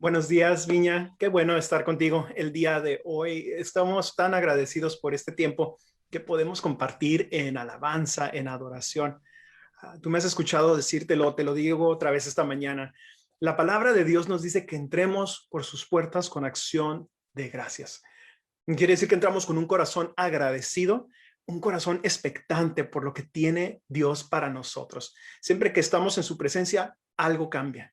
Buenos días, Viña. Qué bueno estar contigo el día de hoy. Estamos tan agradecidos por este tiempo que podemos compartir en alabanza, en adoración. Tú me has escuchado decírtelo, te lo digo otra vez esta mañana. La palabra de Dios nos dice que entremos por sus puertas con acción de gracias. Quiere decir que entramos con un corazón agradecido, un corazón expectante por lo que tiene Dios para nosotros. Siempre que estamos en su presencia, algo cambia.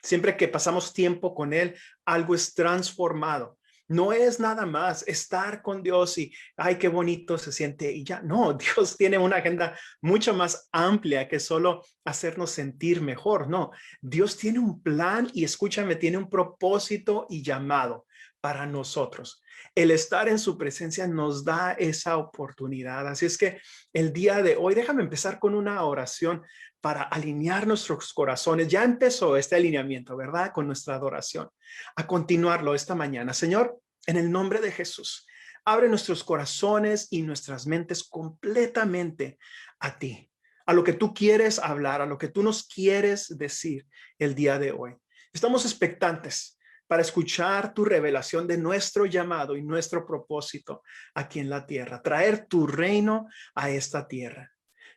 Siempre que pasamos tiempo con Él, algo es transformado. No es nada más estar con Dios y, ay, qué bonito se siente y ya. No, Dios tiene una agenda mucho más amplia que solo hacernos sentir mejor. No, Dios tiene un plan y escúchame, tiene un propósito y llamado para nosotros. El estar en su presencia nos da esa oportunidad. Así es que el día de hoy, déjame empezar con una oración para alinear nuestros corazones. Ya empezó este alineamiento, ¿verdad? Con nuestra adoración. A continuarlo esta mañana. Señor, en el nombre de Jesús, abre nuestros corazones y nuestras mentes completamente a ti, a lo que tú quieres hablar, a lo que tú nos quieres decir el día de hoy. Estamos expectantes para escuchar tu revelación de nuestro llamado y nuestro propósito aquí en la tierra, traer tu reino a esta tierra.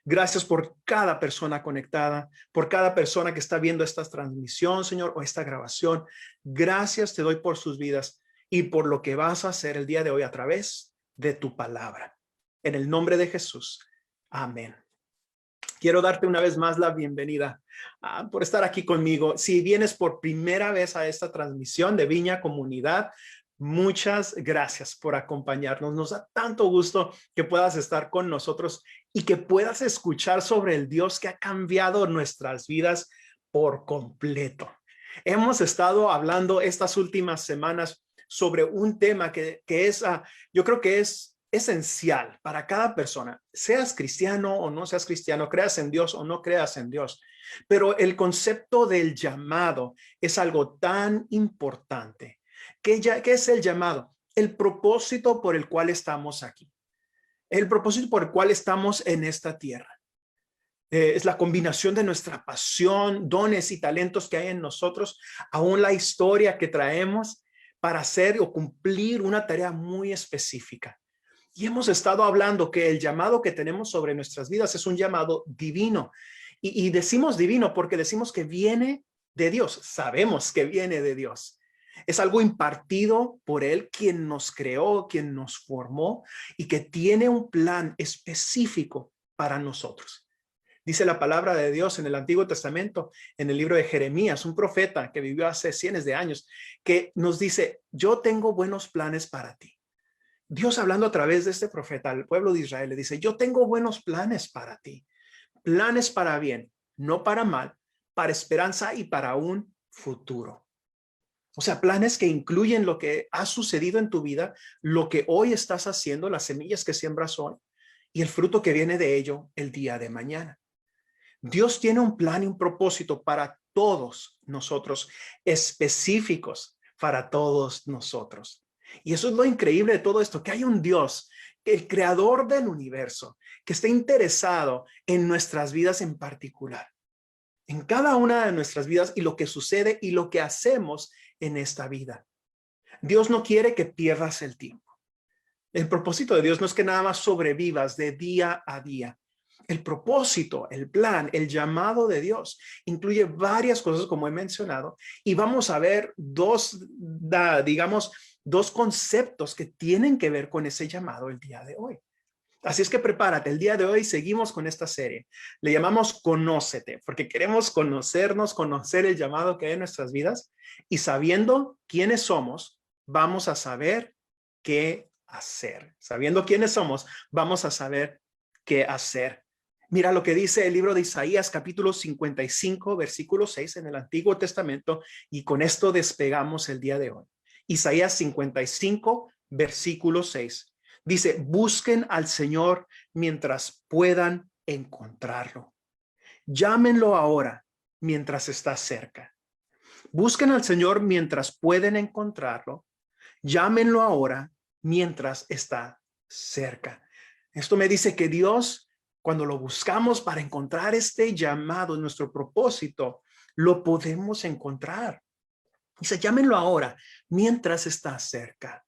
Gracias por cada persona conectada, por cada persona que está viendo esta transmisión, Señor, o esta grabación. Gracias te doy por sus vidas y por lo que vas a hacer el día de hoy a través de tu palabra. En el nombre de Jesús. Amén. Quiero darte una vez más la bienvenida por estar aquí conmigo. Si vienes por primera vez a esta transmisión de Viña Comunidad, muchas gracias por acompañarnos. Nos da tanto gusto que puedas estar con nosotros y que puedas escuchar sobre el Dios que ha cambiado nuestras vidas por completo. Hemos estado hablando estas últimas semanas sobre un tema que es, yo creo que es esencial para cada persona, seas cristiano o no seas cristiano, creas en Dios o no creas en Dios. Pero el concepto del llamado es algo tan importante. ¿Qué es el llamado? El propósito por el cual estamos aquí. El propósito por el cual estamos en esta tierra. Es la combinación de nuestra pasión, dones y talentos que hay en nosotros, aún la historia que traemos para hacer o cumplir una tarea muy específica. Y hemos estado hablando que el llamado que tenemos sobre nuestras vidas es un llamado divino. Y decimos divino porque decimos que viene de Dios. Sabemos que viene de Dios. Es algo impartido por Él, quien nos creó, quien nos formó y que tiene un plan específico para nosotros. Dice la palabra de Dios en el Antiguo Testamento, en el libro de Jeremías, un profeta que vivió hace cientos de años, que nos dice, yo tengo buenos planes para ti. Dios hablando a través de este profeta al pueblo de Israel le dice, yo tengo buenos planes para ti, planes para bien, no para mal, para esperanza y para un futuro. O sea, planes que incluyen lo que ha sucedido en tu vida, lo que hoy estás haciendo, las semillas que siembras hoy y el fruto que viene de ello el día de mañana. Dios tiene un plan y un propósito para todos nosotros, específicos para todos nosotros. Y eso es lo increíble de todo esto, que hay un Dios, el creador del universo, que está interesado en nuestras vidas en particular, en cada una de nuestras vidas y lo que sucede y lo que hacemos en esta vida. Dios no quiere que pierdas el tiempo. El propósito de Dios no es que nada más sobrevivas de día a día. El propósito, el plan, el llamado de Dios incluye varias cosas como he mencionado y vamos a ver dos conceptos que tienen que ver con ese llamado el día de hoy. Así es que prepárate, el día de hoy seguimos con esta serie. Le llamamos Conócete, porque queremos conocernos, conocer el llamado que hay en nuestras vidas y sabiendo quiénes somos, vamos a saber qué hacer. Sabiendo quiénes somos, vamos a saber qué hacer. Mira lo que dice el libro de Isaías, capítulo 55, versículo 6 en el Antiguo Testamento, y con esto despegamos el día de hoy. Isaías 55, versículo 6. Dice, busquen al Señor mientras puedan encontrarlo. Llámenlo ahora mientras está cerca. Busquen al Señor mientras pueden encontrarlo. Llámenlo ahora mientras está cerca. Esto me dice que Dios, cuando lo buscamos para encontrar este llamado, nuestro propósito, lo podemos encontrar. Dice, llámenlo ahora, mientras está cerca.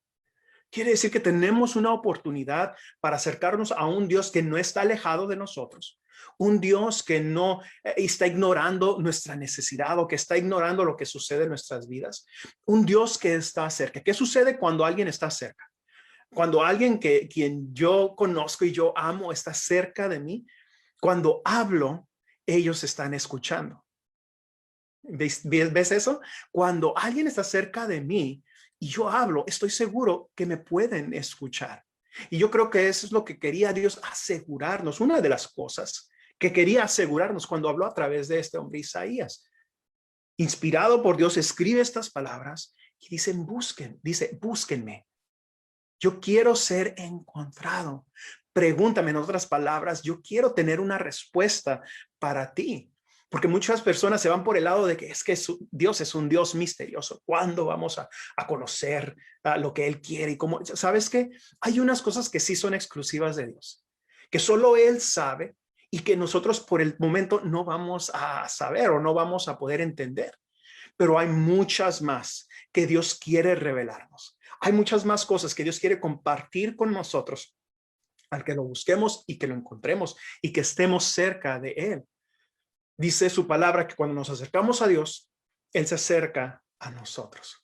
Quiere decir que tenemos una oportunidad para acercarnos a un Dios que no está alejado de nosotros, un Dios que no está ignorando nuestra necesidad o que está ignorando lo que sucede en nuestras vidas, un Dios que está cerca. ¿Qué sucede cuando alguien está cerca? Cuando alguien quien yo conozco y yo amo está cerca de mí, cuando hablo, ellos están escuchando. ¿Ves eso? Cuando alguien está cerca de mí y yo hablo, estoy seguro que me pueden escuchar. Y yo creo que eso es lo que quería Dios asegurarnos. Una de las cosas que quería asegurarnos cuando habló a través de este hombre Isaías. Inspirado por Dios, escribe estas palabras y dice, búsquenme. Yo quiero ser encontrado. Pregúntame, en otras palabras, yo quiero tener una respuesta para ti. Porque muchas personas se van por el lado de que Dios es un Dios misterioso. ¿Cuándo vamos a conocer lo que Él quiere? Y cómo, ¿sabes qué? Hay unas cosas que sí son exclusivas de Dios, que solo Él sabe y que nosotros por el momento no vamos a saber o no vamos a poder entender. Pero hay muchas más que Dios quiere revelarnos. Hay muchas más cosas que Dios quiere compartir con nosotros al que lo busquemos y que lo encontremos y que estemos cerca de Él. Dice su palabra que cuando nos acercamos a Dios, Él se acerca a nosotros.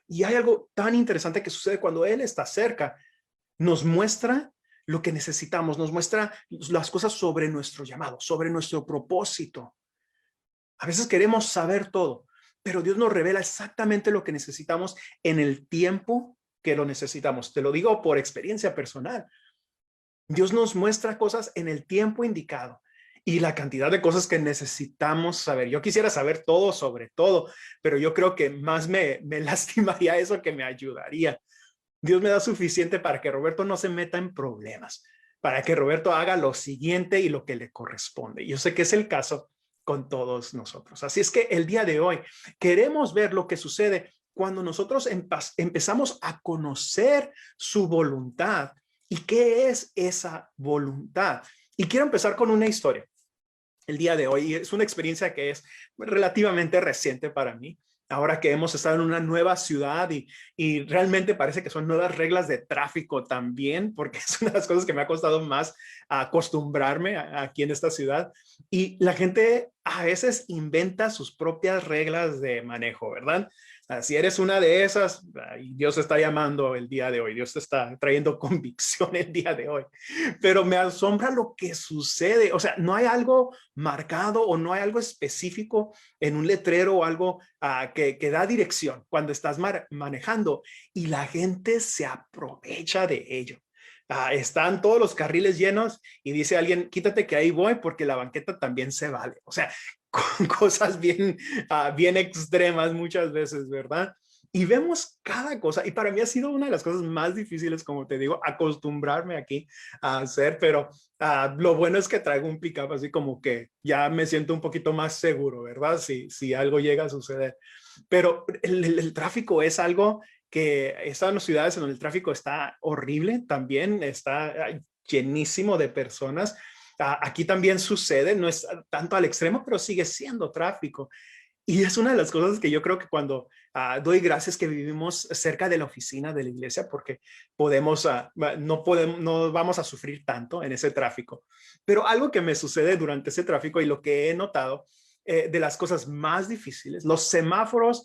Y hay algo tan interesante que sucede cuando Él está cerca. Nos muestra lo que necesitamos, nos muestra las cosas sobre nuestro llamado, sobre nuestro propósito. A veces queremos saber todo, pero Dios nos revela exactamente lo que necesitamos en el tiempo que lo necesitamos. Te lo digo por experiencia personal. Dios nos muestra cosas en el tiempo indicado y la cantidad de cosas que necesitamos saber. Yo quisiera saber todo sobre todo, pero yo creo que más me lastimaría eso que me ayudaría. Dios me da suficiente para que Roberto no se meta en problemas, para que Roberto haga lo siguiente y lo que le corresponde. Yo sé que es el caso con todos nosotros. Así es que el día de hoy queremos ver lo que sucede cuando nosotros empezamos a conocer su voluntad y qué es esa voluntad. Y quiero empezar con una historia el día de hoy. Es una experiencia que es relativamente reciente para mí. Ahora que hemos estado en una nueva ciudad y realmente parece que son nuevas reglas de tráfico también, porque es una de las cosas que me ha costado más acostumbrarme aquí en esta ciudad. Y la gente a veces inventa sus propias reglas de manejo, ¿verdad? Si eres una de esas, Dios te está llamando el día de hoy, Dios te está trayendo convicción el día de hoy. Pero me asombra lo que sucede. O sea, no hay algo marcado o no hay algo específico en un letrero o algo que da dirección cuando estás manejando y la gente se aprovecha de ello. Están todos los carriles llenos y dice alguien, quítate que ahí voy porque la banqueta también se vale. O sea, con cosas bien extremas muchas veces, ¿verdad? Y vemos cada cosa, y para mí ha sido una de las cosas más difíciles, como te digo, acostumbrarme aquí a hacer, pero lo bueno es que traigo un pick-up, así como que ya me siento un poquito más seguro, ¿verdad? Si algo llega a suceder. Pero el tráfico es algo que están en ciudades en donde el tráfico está horrible, también está llenísimo de personas. Aquí también sucede, no es tanto al extremo, pero sigue siendo tráfico. Y es una de las cosas que yo creo que cuando doy gracias que vivimos cerca de la oficina de la iglesia, porque no vamos a sufrir tanto en ese tráfico. Pero algo que me sucede durante ese tráfico y lo que he notado de las cosas más difíciles, los semáforos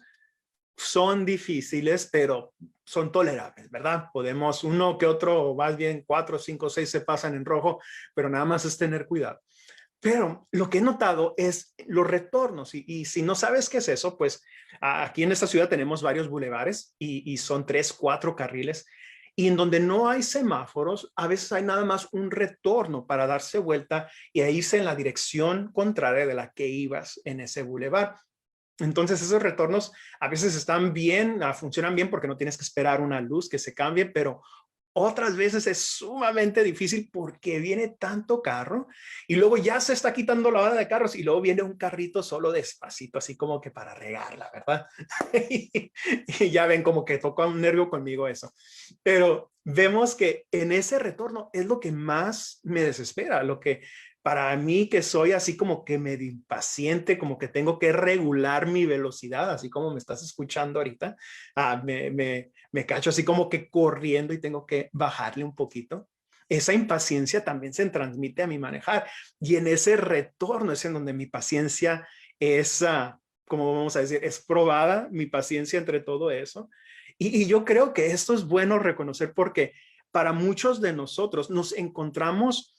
son difíciles, pero son tolerables, ¿verdad? Podemos uno que otro, más bien 4, 5, 6 se pasan en rojo, pero nada más es tener cuidado. Pero lo que he notado es los retornos y si no sabes qué es eso, pues aquí en esta ciudad tenemos varios bulevares y son 3, 4 carriles y en donde no hay semáforos, a veces hay nada más un retorno para darse vuelta y irse en la dirección contraria de la que ibas en ese bulevar. Entonces esos retornos a veces están bien, funcionan bien porque no tienes que esperar una luz que se cambie, pero otras veces es sumamente difícil porque viene tanto carro y luego ya se está quitando la hora de carros y luego viene un carrito solo despacito, así como que para regarla, ¿verdad? Y ya ven como que toca un nervio conmigo eso. Pero vemos que en ese retorno es lo que más me desespera, lo que Para mí que soy así como que medio impaciente, como que tengo que regular mi velocidad, así como me estás escuchando ahorita, me cacho así como que corriendo y tengo que bajarle un poquito. Esa impaciencia también se transmite a mi manejar y en ese retorno es en donde mi paciencia es, como vamos a decir, es probada, mi paciencia entre todo eso. Y yo creo que esto es bueno reconocer porque para muchos de nosotros nos encontramos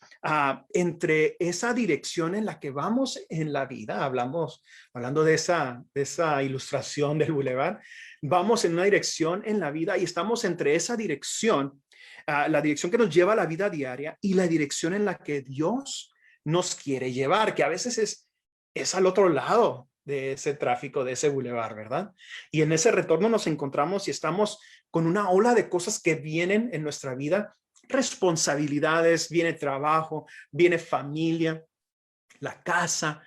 entre esa dirección en la que vamos en la vida, hablando de esa ilustración del bulevar, vamos en una dirección en la vida y estamos entre esa dirección, la dirección que nos lleva a la vida diaria y la dirección en la que Dios nos quiere llevar, que a veces es al otro lado de ese tráfico, de ese bulevar, ¿verdad? Y en ese retorno nos encontramos y estamos con una ola de cosas que vienen en nuestra vida, responsabilidades, viene trabajo, viene familia, la casa,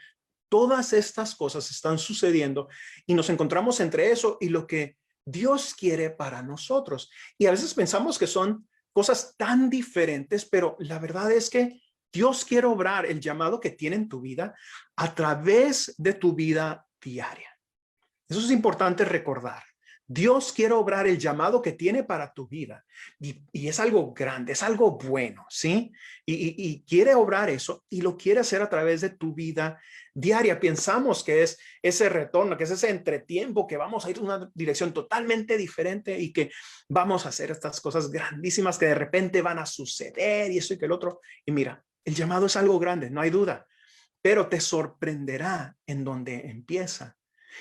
todas estas cosas están sucediendo y nos encontramos entre eso y lo que Dios quiere para nosotros. Y a veces pensamos que son cosas tan diferentes, pero la verdad es que Dios quiere obrar el llamado que tiene en tu vida a través de tu vida diaria. Eso es importante recordar. Dios quiere obrar el llamado que tiene para tu vida y es algo grande, es algo bueno, ¿sí? Y quiere obrar eso y lo quiere hacer a través de tu vida diaria. Pensamos que es ese retorno, que es ese entretiempo, que vamos a ir en una dirección totalmente diferente y que vamos a hacer estas cosas grandísimas que de repente van a suceder y eso y que el otro. Y mira, el llamado es algo grande, no hay duda, pero te sorprenderá en donde empieza.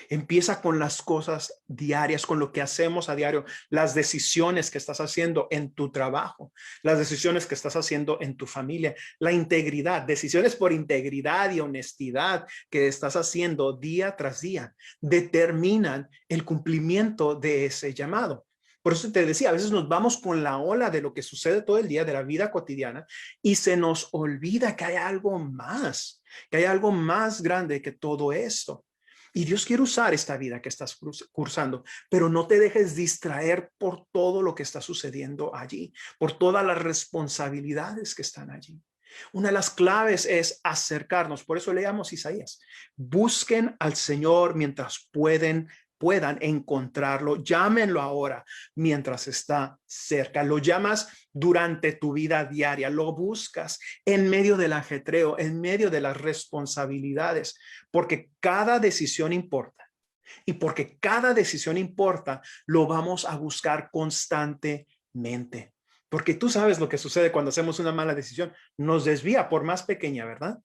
Empieza con las cosas diarias, con lo que hacemos a diario, las decisiones que estás haciendo en tu trabajo, las decisiones que estás haciendo en tu familia, la integridad, decisiones por integridad y honestidad que estás haciendo día tras día, determinan el cumplimiento de ese llamado. Por eso te decía, a veces nos vamos con la ola de lo que sucede todo el día, de la vida cotidiana, y se nos olvida que hay algo más, que hay algo más grande que todo esto. Y Dios quiere usar esta vida que estás cursando, pero no te dejes distraer por todo lo que está sucediendo allí, por todas las responsabilidades que están allí. Una de las claves es acercarnos. Por eso leamos Isaías. Busquen al Señor mientras puedan encontrarlo. Llámenlo ahora mientras está cerca. Lo llamas durante tu vida diaria. Lo buscas en medio del ajetreo, en medio de las responsabilidades, porque cada decisión importa. Y porque cada decisión importa, lo vamos a buscar constantemente. Porque tú sabes lo que sucede cuando hacemos una mala decisión. Nos desvía por más pequeña, ¿verdad?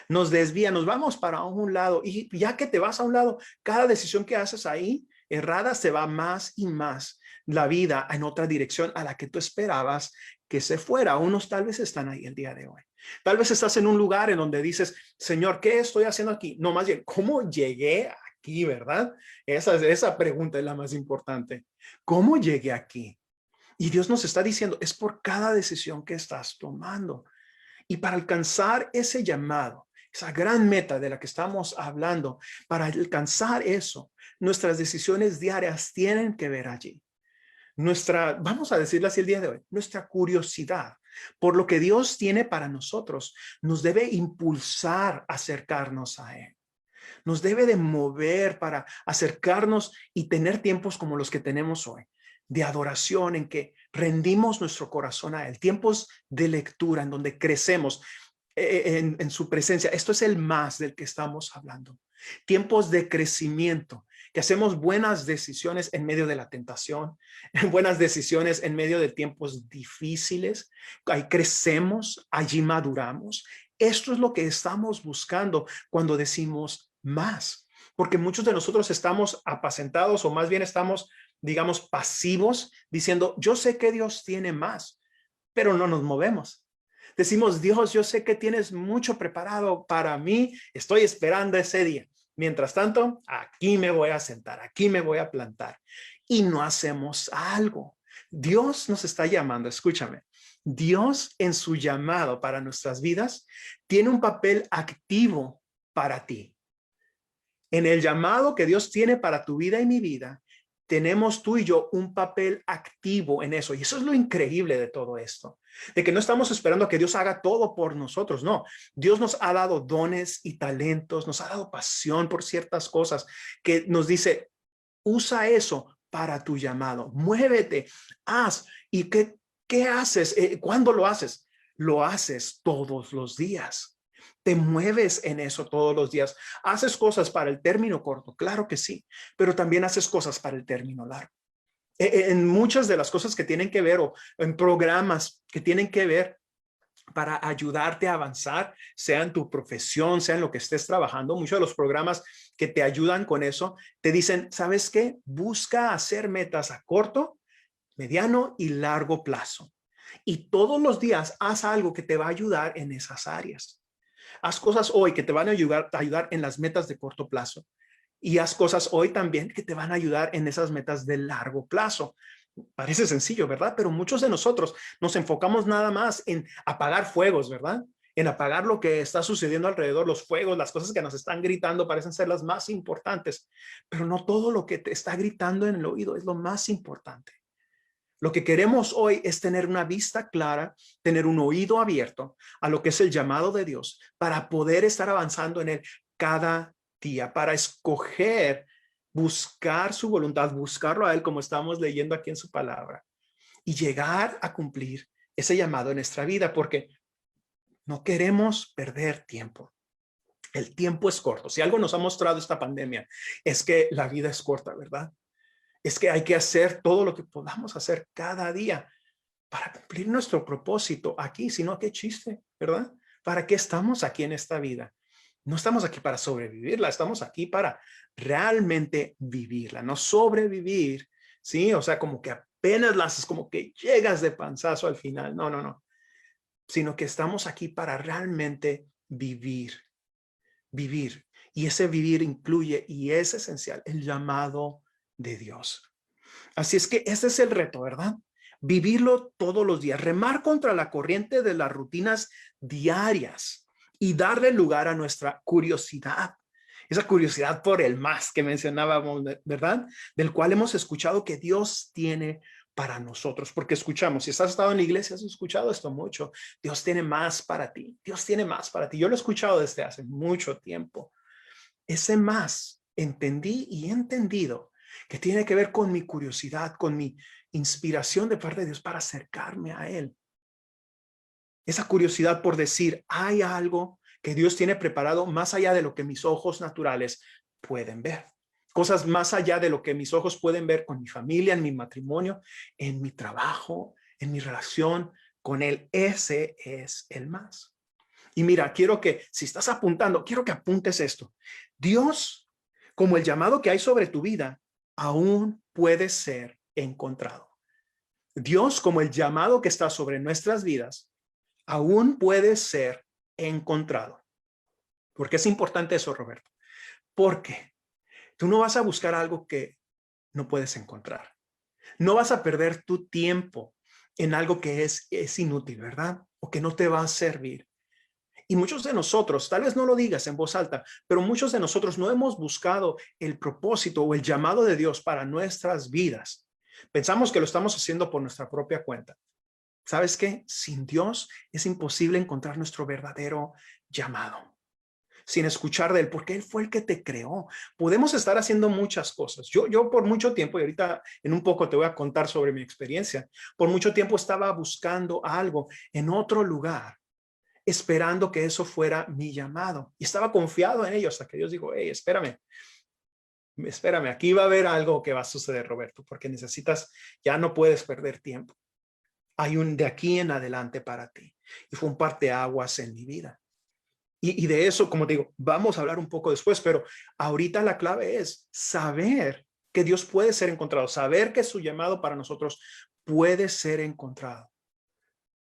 Nos desvía, nos vamos para un lado y ya que te vas a un lado, cada decisión que haces ahí errada se va más y más la vida en otra dirección a la que tú esperabas que se fuera. Unos tal vez están ahí el día de hoy. Tal vez estás en un lugar en donde dices, Señor, ¿qué estoy haciendo aquí? No, más bien, ¿cómo llegué aquí, verdad? Esa pregunta es la más importante. ¿Cómo llegué aquí? Y Dios nos está diciendo, es por cada decisión que estás tomando. Y para alcanzar ese llamado, esa gran meta de la que estamos hablando, para alcanzar eso, nuestras decisiones diarias tienen que ver allí. Vamos a decirlo así el día de hoy, nuestra curiosidad por lo que Dios tiene para nosotros nos debe impulsar a acercarnos a Él. Nos debe de mover para acercarnos y tener tiempos como los que tenemos hoy, de adoración en que rendimos nuestro corazón a Él, tiempos de lectura en donde crecemos en su presencia. Esto es el más del que estamos hablando. Tiempos de crecimiento, que hacemos buenas decisiones en medio de la tentación, buenas decisiones en medio de tiempos difíciles. Ahí crecemos, allí maduramos. Esto es lo que estamos buscando cuando decimos más, porque muchos de nosotros estamos apacentados o más bien estamos, digamos, pasivos, diciendo, yo sé que Dios tiene más, pero no nos movemos. Decimos, Dios, yo sé que tienes mucho preparado para mí, estoy esperando ese día. Mientras tanto, aquí me voy a sentar, aquí me voy a plantar y no hacemos algo. Dios nos está llamando, escúchame. Dios en su llamado para nuestras vidas tiene un papel activo para ti. En el llamado que Dios tiene para tu vida y mi vida, tenemos tú y yo un papel activo en eso. Y eso es lo increíble de todo esto, de que no estamos esperando a que Dios haga todo por nosotros. No, Dios nos ha dado dones y talentos, nos ha dado pasión por ciertas cosas que nos dice, usa eso para tu llamado, muévete, haz. ¿Y qué haces? ¿Cuándo lo haces? Lo haces todos los días. Te mueves en eso todos los días. Haces cosas para el término corto, claro que sí, pero también haces cosas para el término largo. En muchas de las cosas que tienen que ver o en programas que tienen que ver para ayudarte a avanzar, sea en tu profesión, sea en lo que estés trabajando. Muchos de los programas que te ayudan con eso te dicen, ¿sabes qué? Busca hacer metas a corto, mediano y largo plazo. Y todos los días haz algo que te va a ayudar en esas áreas. Haz cosas hoy que te van a ayudar en las metas de corto plazo. Y haz cosas hoy también que te van a ayudar en esas metas de largo plazo. Parece sencillo, ¿verdad? Pero muchos de nosotros nos enfocamos nada más en apagar fuegos, ¿verdad? En apagar lo que está sucediendo alrededor, los fuegos, las cosas que nos están gritando parecen ser las más importantes, pero no todo lo que te está gritando en el oído es lo más importante. Lo que queremos hoy es tener una vista clara, tener un oído abierto a lo que es el llamado de Dios para poder estar avanzando en él cada día, para escoger, buscar su voluntad, buscarlo a él como estamos leyendo aquí en su palabra y llegar a cumplir ese llamado en nuestra vida, porque no queremos perder tiempo. El tiempo es corto. Si algo nos ha mostrado esta pandemia es que la vida es corta, ¿verdad? Es que hay que hacer todo lo que podamos hacer cada día para cumplir nuestro propósito aquí, sino qué chiste, ¿verdad? ¿Para qué estamos aquí en esta vida? No estamos aquí para sobrevivirla, estamos aquí para realmente vivirla, no sobrevivir, ¿sí? O sea, como que apenas las haces, como que llegas de panzazo al final. No, no, no. Sino que estamos aquí para realmente vivir, vivir. Y ese vivir incluye y es esencial el llamado de Dios. Así es que ese es el reto, ¿verdad? Vivirlo todos los días, remar contra la corriente de las rutinas diarias y darle lugar a nuestra curiosidad. Esa curiosidad por el más que mencionábamos, ¿verdad? Del cual hemos escuchado que Dios tiene para nosotros, porque escuchamos, si has estado en la iglesia, has escuchado esto mucho. Dios tiene más para ti. Dios tiene más para ti. Yo lo he escuchado desde hace mucho tiempo. Ese más entendí y he entendido que tiene que ver con mi curiosidad, con mi inspiración de parte de Dios para acercarme a Él. Esa curiosidad por decir, hay algo que Dios tiene preparado más allá de lo que mis ojos naturales pueden ver. Cosas más allá de lo que mis ojos pueden ver con mi familia, en mi matrimonio, en mi trabajo, en mi relación con Él. Ese es el más. Y mira, quiero que, si estás apuntando, quiero que apuntes esto. Dios, como el llamado que hay sobre tu vida, aún puede ser encontrado. Dios, como el llamado que está sobre nuestras vidas, aún puede ser encontrado. ¿Por qué es importante eso, Roberto? Porque tú no vas a buscar algo que no puedes encontrar. No vas a perder tu tiempo en algo que es inútil, ¿verdad? O que no te va a servir. Y muchos de nosotros, tal vez no lo digas en voz alta, pero muchos de nosotros no hemos buscado el propósito o el llamado de Dios para nuestras vidas. Pensamos que lo estamos haciendo por nuestra propia cuenta. ¿Sabes qué? Sin Dios es imposible encontrar nuestro verdadero llamado. Sin escuchar de Él, porque Él fue el que te creó. Podemos estar haciendo muchas cosas. Yo por mucho tiempo, y ahorita en un poco te voy a contar sobre mi experiencia, por mucho tiempo estaba buscando algo en otro lugar, esperando que eso fuera mi llamado. Y estaba confiado en ello hasta que Dios dijo, hey, espérame, aquí va a haber algo que va a suceder, Roberto, porque ya no puedes perder tiempo. Hay un de aquí en adelante para ti. Y fue un parteaguas en mi vida. Y de eso, como te digo, vamos a hablar un poco después, pero ahorita la clave es saber que Dios puede ser encontrado, saber que su llamado para nosotros puede ser encontrado.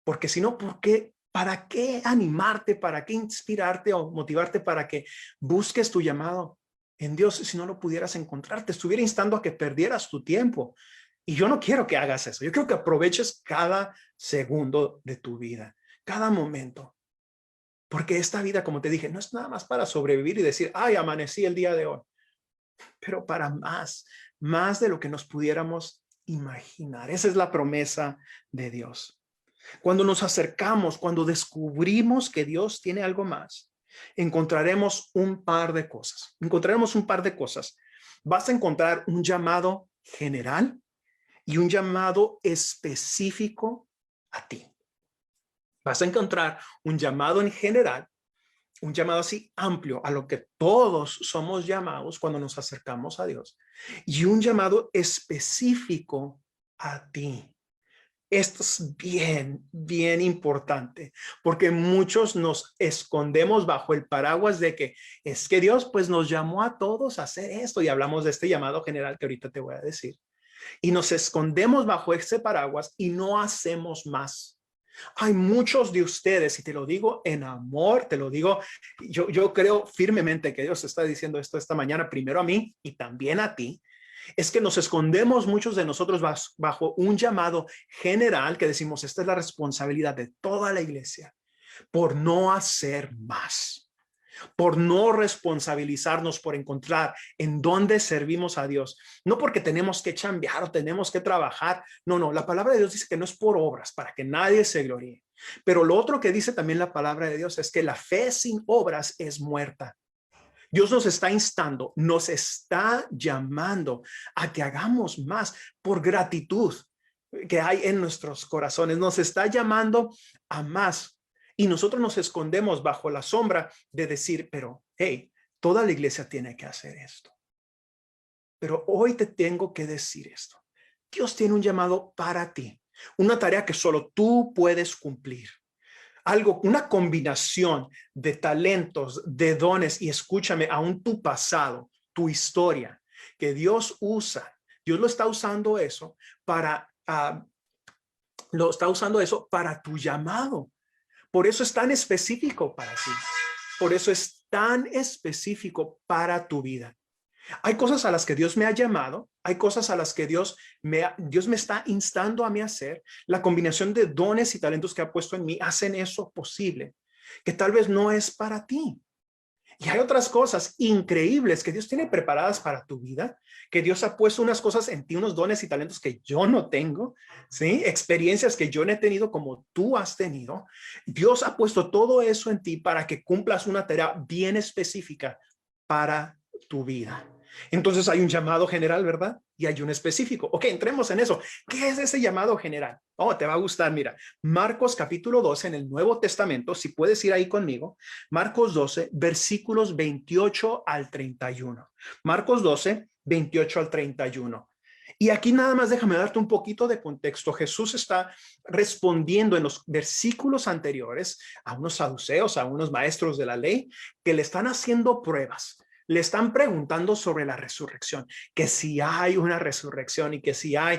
Porque si no, ¿por qué? ¿Para qué animarte? ¿Para qué inspirarte o motivarte para que busques tu llamado en Dios si no lo pudieras encontrar? Te estuviera instando a que perdieras tu tiempo. Y yo no quiero que hagas eso. Yo quiero que aproveches cada segundo de tu vida, cada momento. Porque esta vida, como te dije, no es nada más para sobrevivir y decir, ay, amanecí el día de hoy, pero para más, más de lo que nos pudiéramos imaginar. Esa es la promesa de Dios. Cuando nos acercamos, cuando descubrimos que Dios tiene algo más, encontraremos un par de cosas. Encontraremos un par de cosas. Vas a encontrar un llamado general y un llamado específico a ti. Vas a encontrar un llamado en general, un llamado así amplio a lo que todos somos llamados cuando nos acercamos a Dios, y un llamado específico a ti. Esto es bien, bien importante, porque muchos nos escondemos bajo el paraguas de que es que Dios pues nos llamó a todos a hacer esto, y hablamos de este llamado general que ahorita te voy a decir, y nos escondemos bajo ese paraguas y no hacemos más. Hay muchos de ustedes, y te lo digo en amor, te lo digo, yo creo firmemente que Dios está diciendo esto esta mañana, primero a mí y también a ti, es que nos escondemos muchos de nosotros bajo un llamado general que decimos, esta es la responsabilidad de toda la iglesia, por no hacer más, por no responsabilizarnos, por encontrar en dónde servimos a Dios. No porque tenemos que chambear o tenemos que trabajar. No, no, la palabra de Dios dice que no es por obras, para que nadie se gloríe. Pero lo otro que dice también la palabra de Dios es que la fe sin obras es muerta. Dios nos está instando, nos está llamando a que hagamos más por gratitud que hay en nuestros corazones. Nos está llamando a más. Y nosotros nos escondemos bajo la sombra de decir, pero hey, toda la iglesia tiene que hacer esto. Pero hoy te tengo que decir esto. Dios tiene un llamado para ti, una tarea que solo tú puedes cumplir. Algo, una combinación de talentos, de dones, y escúchame, aún tu pasado, tu historia, que Dios usa. Dios lo está usando eso para, tu llamado. Por eso es tan específico para ti. Por eso es tan específico para tu vida. Hay cosas a las que Dios me ha llamado, hay cosas a las que Dios me está instando a mí a hacer. La combinación de dones y talentos que ha puesto en mí hacen eso posible, que tal vez no es para ti. Y hay otras cosas increíbles que Dios tiene preparadas para tu vida, que Dios ha puesto unas cosas en ti, unos dones y talentos que yo no tengo, ¿sí? Experiencias que yo no he tenido como tú has tenido. Dios ha puesto todo eso en ti para que cumplas una tarea bien específica para tu vida. Entonces hay un llamado general, ¿verdad? Y hay un específico. Ok, entremos en eso. ¿Qué es ese llamado general? Oh, te va a gustar. Mira, Marcos capítulo 12 en el Nuevo Testamento, si puedes ir ahí conmigo, Marcos 12, versículos 28 al 31. Marcos 12, 28 al 31. Y aquí nada más déjame darte un poquito de contexto. Jesús está respondiendo en los versículos anteriores a unos saduceos, a unos maestros de la ley que le están haciendo pruebas. Le están preguntando sobre la resurrección, que si hay una resurrección y que si hay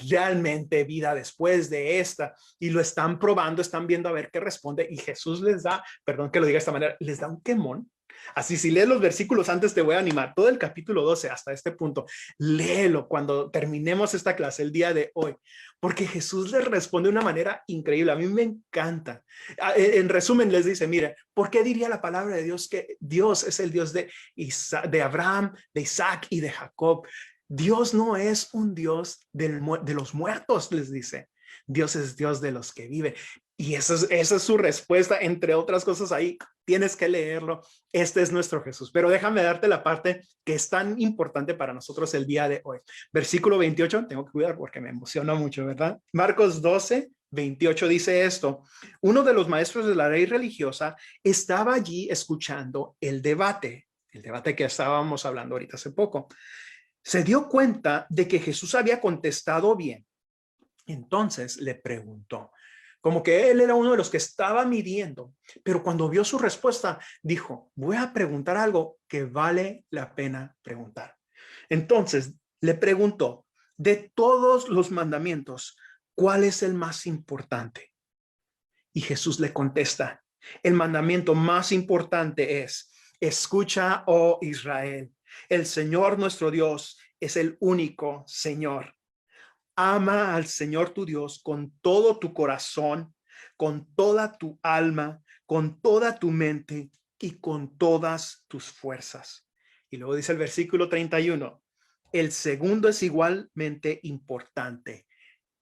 realmente vida después de esta, y lo están probando, están viendo a ver qué responde, y Jesús les da, perdón que lo diga de esta manera, les da un quemón. Así, si lees los versículos antes, te voy a animar, todo el capítulo 12 hasta este punto, léelo cuando terminemos esta clase el día de hoy, porque Jesús les responde de una manera increíble. A mí me encanta. En resumen, les dice, mire, ¿por qué diría la palabra de Dios que Dios es el Dios de Abraham, de Isaac y de Jacob? Dios no es un Dios de los muertos, les dice. Dios es Dios de los que viven. Y esa es su respuesta, entre otras cosas ahí. Tienes que leerlo. Este es nuestro Jesús. Pero déjame darte la parte que es tan importante para nosotros el día de hoy. Versículo 28, tengo que cuidar porque me emociona mucho, ¿verdad? Marcos 12, 28 dice esto: uno de los maestros de la ley religiosa estaba allí escuchando el debate que estábamos hablando ahorita hace poco. Se dio cuenta de que Jesús había contestado bien. Entonces le preguntó, como que él era uno de los que estaba midiendo, pero cuando vio su respuesta, dijo, voy a preguntar algo que vale la pena preguntar. Entonces le preguntó, de todos los mandamientos, ¿cuál es el más importante? Y Jesús le contesta, el mandamiento más importante es, escucha, oh Israel, el Señor nuestro Dios es el único Señor. Ama al Señor tu Dios con todo tu corazón, con toda tu alma, con toda tu mente y con todas tus fuerzas. Y luego dice el versículo 31, El segundo es igualmente importante.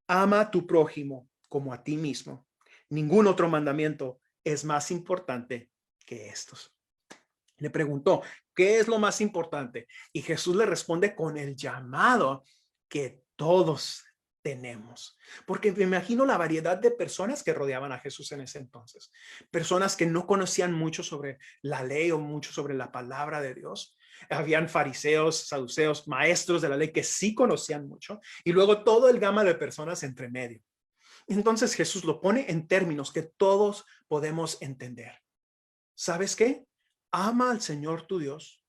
Ama a tu prójimo como a ti mismo. Ningún otro mandamiento es más importante que estos. Le preguntó, ¿qué es lo más importante? Y Jesús le responde con el llamado que todos tenemos. Porque me imagino la variedad de personas que rodeaban a Jesús en ese entonces. Personas que no conocían mucho sobre la ley o mucho sobre la palabra de Dios. Habían fariseos, saduceos, maestros de la ley que sí conocían mucho. Y luego todo el gama de personas entre medio. Entonces Jesús lo pone en términos que todos podemos entender. ¿Sabes qué? Ama al Señor tu Dios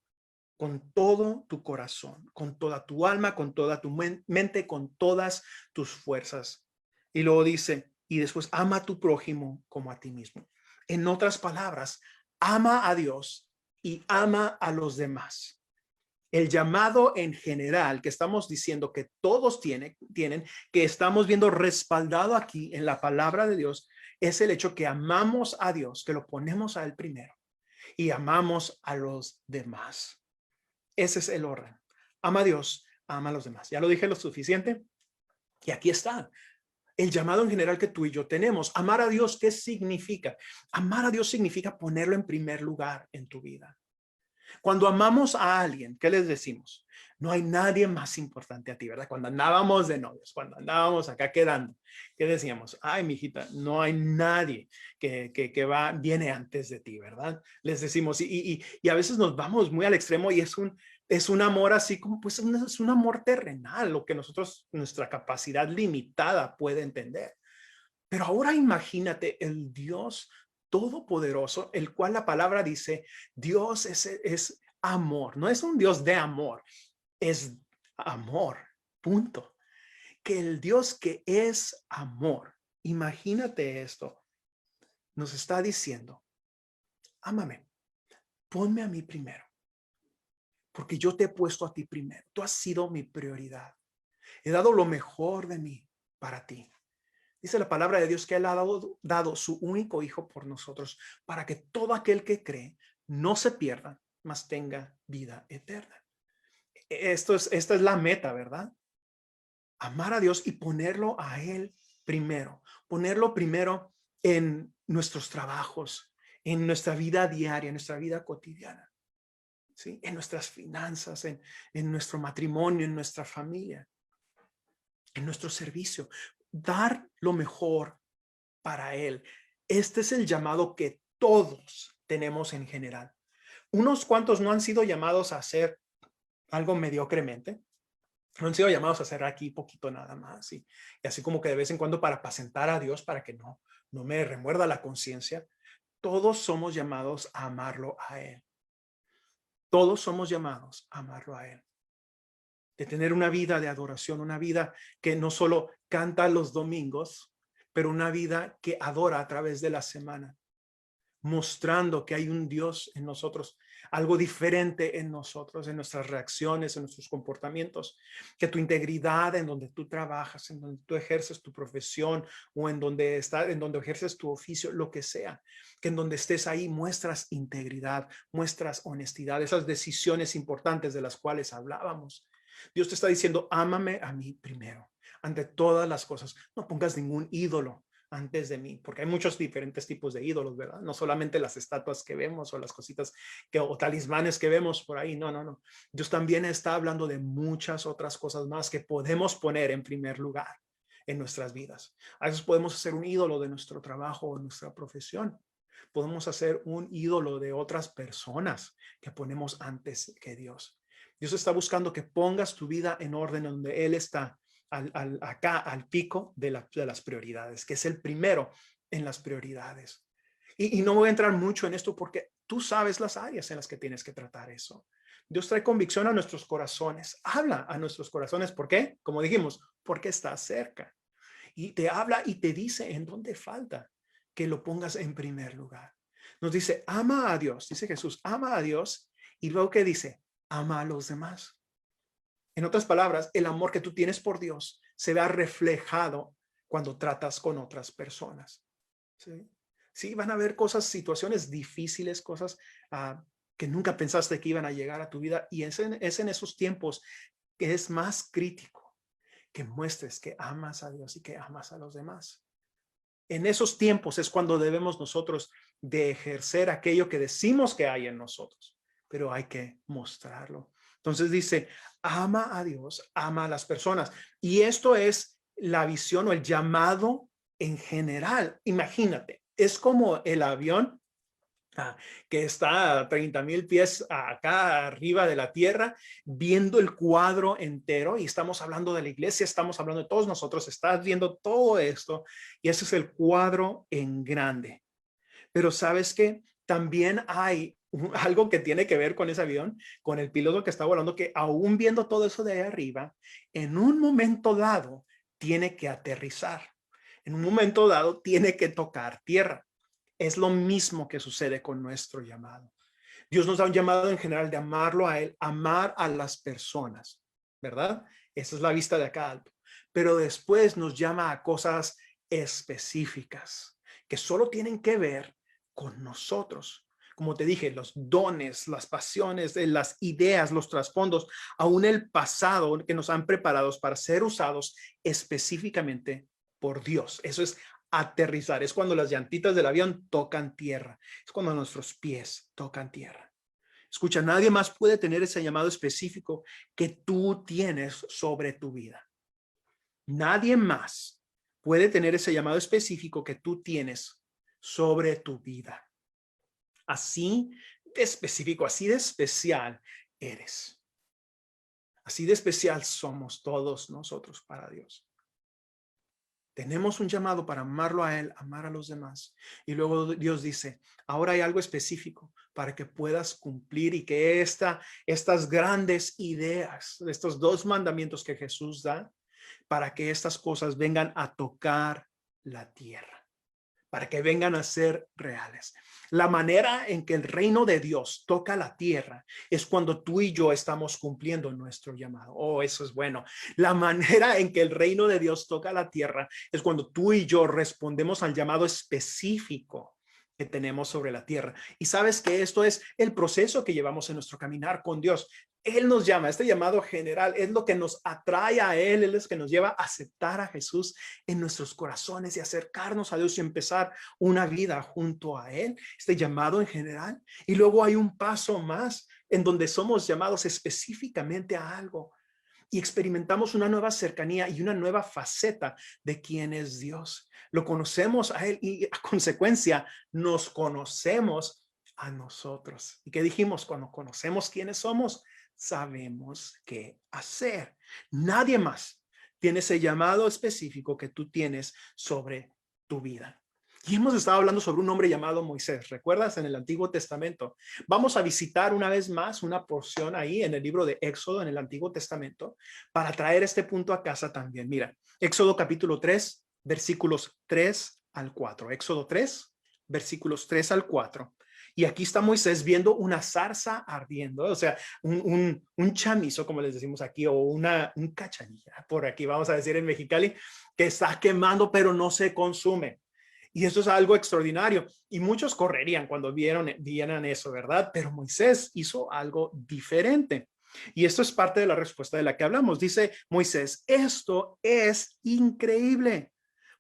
con todo tu corazón, con toda tu alma, con toda tu mente, con todas tus fuerzas. Y luego dice, y después ama a tu prójimo como a ti mismo. En otras palabras, ama a Dios y ama a los demás. El llamado en general que estamos diciendo que todos tienen, que estamos viendo respaldado aquí en la palabra de Dios, es el hecho que amamos a Dios, que lo ponemos a Él primero y amamos a los demás. Ese es el orden. Ama a Dios, ama a los demás. Ya lo dije lo suficiente. Y aquí está el llamado en general que tú y yo tenemos. Amar a Dios, ¿qué significa? Amar a Dios significa ponerlo en primer lugar en tu vida. Cuando amamos a alguien, ¿qué les decimos? No hay nadie más importante a ti, ¿verdad? Cuando andábamos de novios, cuando andábamos acá quedando, ¿qué decíamos? Ay, mijita, no hay nadie que viene antes de ti, ¿verdad? Les decimos, y a veces nos vamos muy al extremo y es un amor así como, pues es un amor terrenal, lo que nosotros, nuestra capacidad limitada puede entender. Pero ahora imagínate el Dios todopoderoso, el cual la palabra dice, Dios es amor, no es un Dios de amor, es amor, punto. Que el Dios que es amor, imagínate esto, nos está diciendo, ámame, ponme a mí primero, porque yo te he puesto a ti primero, tú has sido mi prioridad, he dado lo mejor de mí para ti. Dice la palabra de Dios que Él ha dado su único Hijo por nosotros para que todo aquel que cree no se pierda, mas tenga vida eterna. Esta es la meta, ¿verdad? Amar a Dios y ponerlo a Él primero. Ponerlo primero en nuestros trabajos, en nuestra vida diaria, en nuestra vida cotidiana, ¿sí? En nuestras finanzas, en nuestro matrimonio, en nuestra familia, en nuestro servicio. Dar lo mejor para Él. Este es el llamado que todos tenemos en general. Unos cuantos no han sido llamados a hacer algo mediocremente, no han sido llamados a hacer aquí poquito nada más, y así como que de vez en cuando para apacentar a Dios, para que no me remuerda la conciencia. Todos somos llamados a amarlo a Él. Todos somos llamados a amarlo a Él. De tener una vida de adoración, una vida que no solo canta los domingos, pero una vida que adora a través de la semana, mostrando que hay un Dios en nosotros, algo diferente en nosotros, en nuestras reacciones, en nuestros comportamientos, que tu integridad en donde tú trabajas, en donde tú ejerces tu profesión o en donde ejerces tu oficio, lo que sea, que en donde estés ahí muestras integridad, muestras honestidad, esas decisiones importantes de las cuales hablábamos. Dios te está diciendo, ámame a mí primero, ante todas las cosas. No pongas ningún ídolo antes de mí, porque hay muchos diferentes tipos de ídolos, ¿verdad? No solamente las estatuas que vemos o las cositas o talismanes que vemos por ahí, no. Dios también está hablando de muchas otras cosas más que podemos poner en primer lugar en nuestras vidas. A veces podemos hacer un ídolo de nuestro trabajo o nuestra profesión. Podemos hacer un ídolo de otras personas que ponemos antes que Dios. Dios está buscando que pongas tu vida en orden donde Él está, acá al pico de las prioridades, que es el primero en las prioridades. Y no voy a entrar mucho en esto porque tú sabes las áreas en las que tienes que tratar eso. Dios trae convicción a nuestros corazones, habla a nuestros corazones. ¿Por qué? Como dijimos, porque está cerca. Y te habla y te dice en dónde falta que lo pongas en primer lugar. Nos dice, ama a Dios, dice Jesús, ama a Dios. Y luego que dice, ama a los demás. En otras palabras, el amor que tú tienes por Dios se vea reflejado cuando tratas con otras personas. ¿Sí? Sí, van a haber cosas, situaciones difíciles, cosas que nunca pensaste que iban a llegar a tu vida. Y es en esos tiempos que es más crítico que muestres que amas a Dios y que amas a los demás. En esos tiempos es cuando debemos nosotros de ejercer aquello que decimos que hay en nosotros, pero hay que mostrarlo. Entonces dice, ama a Dios, ama a las personas. Y esto es la visión o el llamado en general. Imagínate, es como el avión que está a 30,000 pies acá arriba de la tierra, viendo el cuadro entero, y estamos hablando de la iglesia, estamos hablando de todos nosotros, estás viendo todo esto, y ese es el cuadro en grande. Pero ¿sabes qué? También hay algo que tiene que ver con ese avión, con el piloto que está volando, que aún viendo todo eso de ahí arriba, en un momento dado tiene que aterrizar. En un momento dado tiene que tocar tierra. Es lo mismo que sucede con nuestro llamado. Dios nos da un llamado en general de amarlo a Él, amar a las personas, ¿verdad? Esa es la vista de acá alto. Pero después nos llama a cosas específicas que solo tienen que ver con nosotros. Como te dije, los dones, las pasiones, las ideas, los trasfondos, aún el pasado que nos han preparado para ser usados específicamente por Dios. Eso es aterrizar. Es cuando las llantitas del avión tocan tierra. Es cuando nuestros pies tocan tierra. Escucha, nadie más puede tener ese llamado específico que tú tienes sobre tu vida. Nadie más puede tener ese llamado específico que tú tienes sobre tu vida. Así de específico, así de especial eres. Así de especial somos todos nosotros para Dios. Tenemos un llamado para amarlo a Él, amar a los demás. Y luego Dios dice, ahora hay algo específico para que puedas cumplir y que estas grandes ideas, estos 2 mandamientos que Jesús da, para que estas cosas vengan a tocar la tierra, para que vengan a ser reales. La manera en que el reino de Dios toca la tierra es cuando tú y yo estamos cumpliendo nuestro llamado. Oh, eso es bueno. La manera en que el reino de Dios toca la tierra es cuando tú y yo respondemos al llamado específico que tenemos sobre la tierra. Y sabes que esto es el proceso que llevamos en nuestro caminar con Dios. Él nos llama, este llamado general es lo que nos atrae a Él, es lo que nos lleva a aceptar a Jesús en nuestros corazones y acercarnos a Dios y empezar una vida junto a Él, este llamado en general. Y luego hay un paso más en donde somos llamados específicamente a algo y experimentamos una nueva cercanía y una nueva faceta de quién es Dios. Lo conocemos a Él y a consecuencia nos conocemos a nosotros. ¿Y qué dijimos? Cuando conocemos quiénes somos, sabemos qué hacer. Nadie más tiene ese llamado específico que tú tienes sobre tu vida. Y hemos estado hablando sobre un hombre llamado Moisés. ¿Recuerdas? En el Antiguo Testamento. Vamos a visitar una vez más una porción ahí en el libro de Éxodo, en el Antiguo Testamento, para traer este punto a casa también. Mira, Éxodo capítulo 3, versículos 3 al 4. Éxodo 3, versículos 3 al 4. Y aquí está Moisés viendo una zarza ardiendo, o sea, un chamizo, como les decimos aquí, o un cachanilla, por aquí vamos a decir en Mexicali, que está quemando, pero no se consume. Y eso es algo extraordinario. Y muchos correrían cuando vieran eso, ¿verdad? Pero Moisés hizo algo diferente. Y esto es parte de la respuesta de la que hablamos. Dice Moisés, esto es increíble,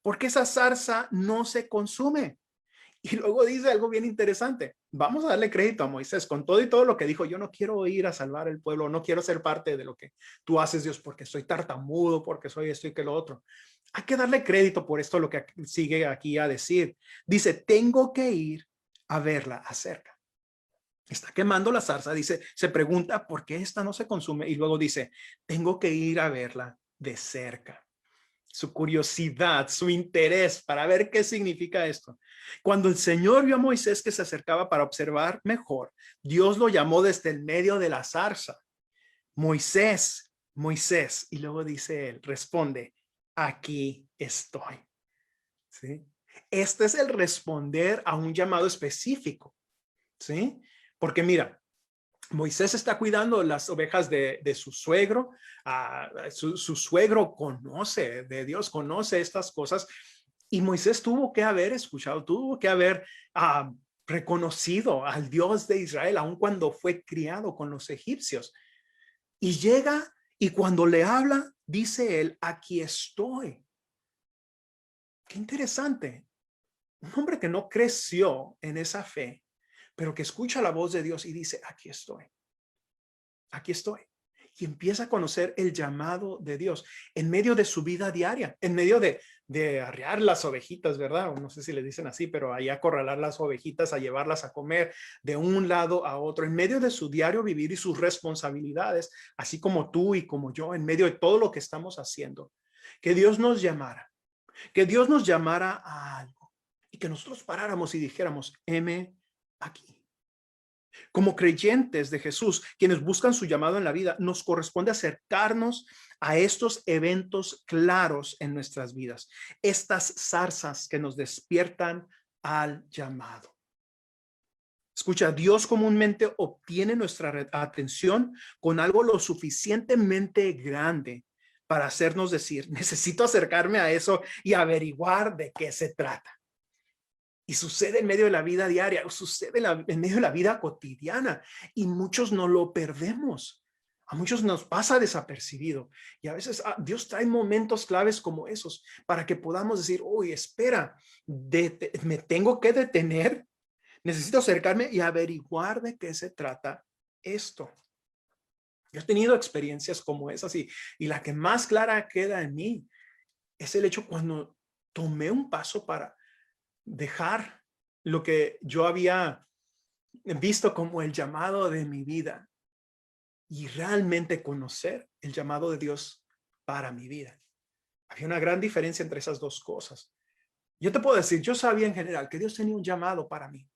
porque esa zarza no se consume. Y luego dice algo bien interesante. Vamos a darle crédito a Moisés con todo y todo lo que dijo. Yo no quiero ir a salvar el pueblo, no quiero ser parte de lo que tú haces, Dios, porque soy tartamudo, porque soy esto y que lo otro. Hay que darle crédito por esto, lo que sigue aquí a decir. Dice, tengo que ir a verla acerca. Está quemando la zarza, dice, se pregunta por qué esta no se consume y luego dice, tengo que ir a verla de cerca. Su curiosidad, su interés para ver qué significa esto. Cuando el Señor vio a Moisés que se acercaba para observar mejor, Dios lo llamó desde el medio de la zarza. Moisés, Moisés, y luego dice él, responde, aquí estoy. ¿Sí? Este es el responder a un llamado específico. ¿Sí? Porque mira, Moisés está cuidando las ovejas de su suegro. Su suegro conoce de Dios, conoce estas cosas. Y Moisés tuvo que haber escuchado, tuvo que haber reconocido al Dios de Israel, aun cuando fue criado con los egipcios. Y llega Y cuando le habla, dice él, aquí estoy. Qué interesante. Un hombre que no creció en esa fe, pero que escucha la voz de Dios y dice, aquí estoy. Aquí estoy. Y empieza a conocer el llamado de Dios en medio de su vida diaria, en medio de arrear las ovejitas, ¿verdad? O no sé si le dicen así, pero ahí acorralar las ovejitas, a llevarlas a comer de un lado a otro, en medio de su diario vivir y sus responsabilidades, así como tú y como yo, en medio de todo lo que estamos haciendo. Que Dios nos llamara, que Dios nos llamara a algo y que nosotros paráramos y dijéramos, heme aquí. Como creyentes de Jesús, quienes buscan su llamado en la vida, nos corresponde acercarnos a estos eventos claros en nuestras vidas, estas zarzas que nos despiertan al llamado. Escucha, Dios comúnmente obtiene nuestra atención con algo lo suficientemente grande para hacernos decir, necesito acercarme a eso y averiguar de qué se trata. Y sucede en medio de la vida diaria, sucede en medio de la vida cotidiana y muchos no lo perdemos. A muchos nos pasa desapercibido y a veces Dios trae momentos claves como esos para que podamos decir, uy, espera, me tengo que detener, necesito acercarme y averiguar de qué se trata esto. Yo he tenido experiencias como esas y la que más clara queda en mí es el hecho cuando tomé un paso para dejar lo que yo había visto como el llamado de mi vida y realmente conocer el llamado de Dios para mi vida. Había una gran diferencia entre esas dos cosas. Yo te puedo decir, yo sabía en general que Dios tenía un llamado para mí.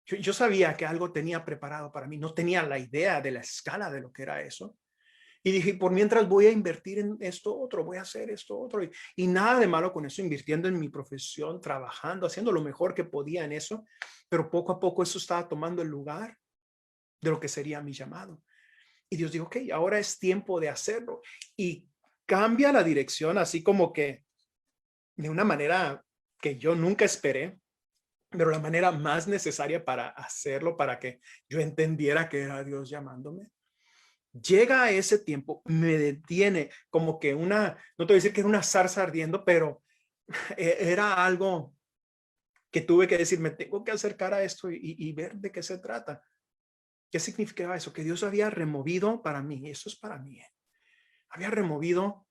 Yo sabía que algo tenía preparado para mí. No tenía la idea de la escala de lo que era eso. Y dije, por mientras voy a invertir en esto otro, voy a hacer esto otro. Y nada de malo con eso, invirtiendo en mi profesión, trabajando, haciendo lo mejor que podía en eso. Pero poco a poco eso estaba tomando el lugar de lo que sería mi llamado. Y Dios dijo, ok, ahora es tiempo de hacerlo. Y cambia la dirección, así como que de una manera que yo nunca esperé, pero la manera más necesaria para hacerlo, para que yo entendiera que era Dios llamándome. Llega a ese tiempo, me detiene como que no te voy a decir que era una zarza ardiendo, pero era algo que tuve que decir, me tengo que acercar a esto y ver de qué se trata. ¿Qué significaba eso? Que Dios había removido para mí, eso es para mí, había removido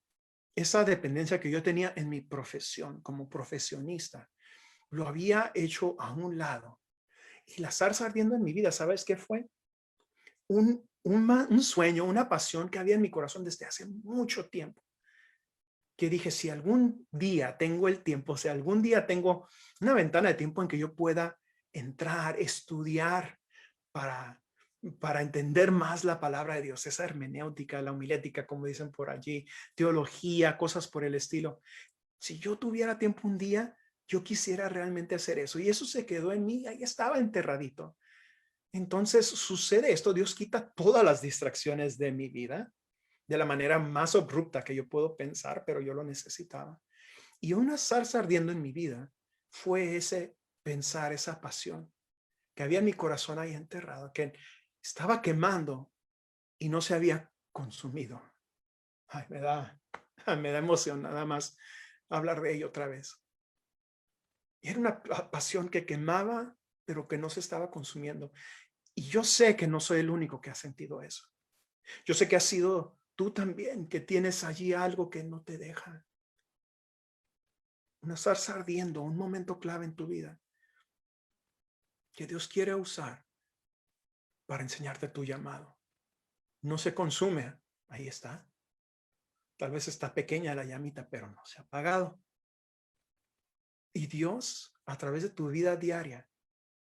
esa dependencia que yo tenía en mi profesión como profesionista. Lo había hecho a un lado. Y la zarza ardiendo en mi vida, ¿sabes qué fue? Un sueño, una pasión que había en mi corazón desde hace mucho tiempo. Que dije, si algún día tengo el tiempo, si algún día tengo una ventana de tiempo en que yo pueda entrar, estudiar para entender más la palabra de Dios, esa hermenéutica, la homilética, como dicen por allí, teología, cosas por el estilo. Si yo tuviera tiempo un día, yo quisiera realmente hacer eso. Y eso se quedó en mí, ahí estaba enterradito. Entonces sucede esto, Dios quita todas las distracciones de mi vida de la manera más abrupta que yo puedo pensar, pero yo lo necesitaba. Y una zarza ardiendo en mi vida fue ese pensar, esa pasión que había en mi corazón ahí enterrado, que estaba quemando y no se había consumido. Ay, me da emoción nada más hablar de ello otra vez. Era una pasión que quemaba, pero que no se estaba consumiendo. Y yo sé que no soy el único que ha sentido eso. Yo sé que has sido tú también, que tienes allí algo que no te deja. Una zarza ardiendo, un momento clave en tu vida que Dios quiere usar para enseñarte tu llamado. No se consume, ahí está. Tal vez está pequeña la llamita, pero no se ha apagado. Y Dios, a través de tu vida diaria,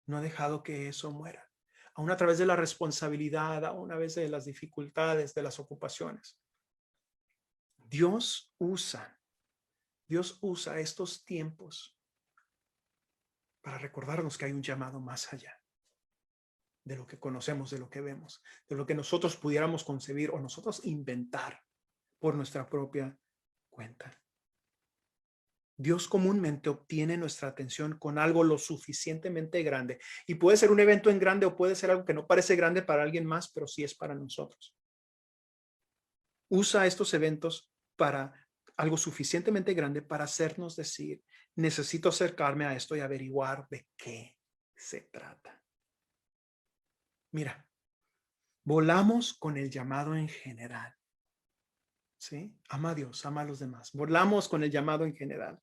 no ha dejado que eso muera. Aún a través de la responsabilidad, aún a veces de las dificultades, de las ocupaciones. Dios usa estos tiempos para recordarnos que hay un llamado más allá de lo que conocemos, de lo que vemos, de lo que nosotros pudiéramos concebir o nosotros inventar por nuestra propia cuenta. Dios comúnmente obtiene nuestra atención con algo lo suficientemente grande. Y puede ser un evento en grande o puede ser algo que no parece grande para alguien más, pero sí es para nosotros. Usa estos eventos para algo suficientemente grande para hacernos decir, necesito acercarme a esto y averiguar de qué se trata. Mira, volamos con el llamado en general. ¿Sí? Ama a Dios, ama a los demás. Volamos con el llamado en general,